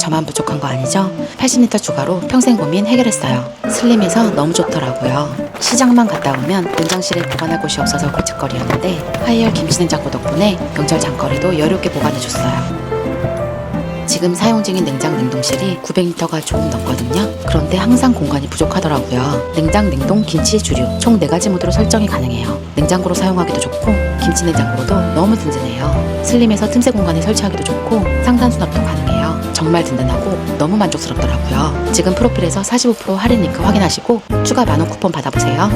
저만 부족한 거 아니죠? 80리터 추가로 평생 고민 해결했어요. 슬림해서 너무 좋더라고요. 시장만 갔다 오면 냉장실에 보관할 곳이 없어서 골칫거리였는데 하이얼 김치냉장고 덕분에 명절 장거리도 여유롭게 보관해줬어요. 지금 사용 중인 냉장 냉동실이 900리터가 조금 넘거든요. 그런데 항상 공간이 부족하더라고요. 냉장, 냉동, 김치, 주류 총 4가지 모드로 설정이 가능해요. 냉장고로 사용하기도 좋고 김치 냉장고로도 너무 든든해요. 슬림해서 틈새 공간에 설치하기도 좋고 상단 수납도 가능해요. 정말 든든하고 너무 만족스럽더라고요. 지금 프로필에서 45% 할인 링크 확인하시고 추가 만원 쿠폰 받아보세요.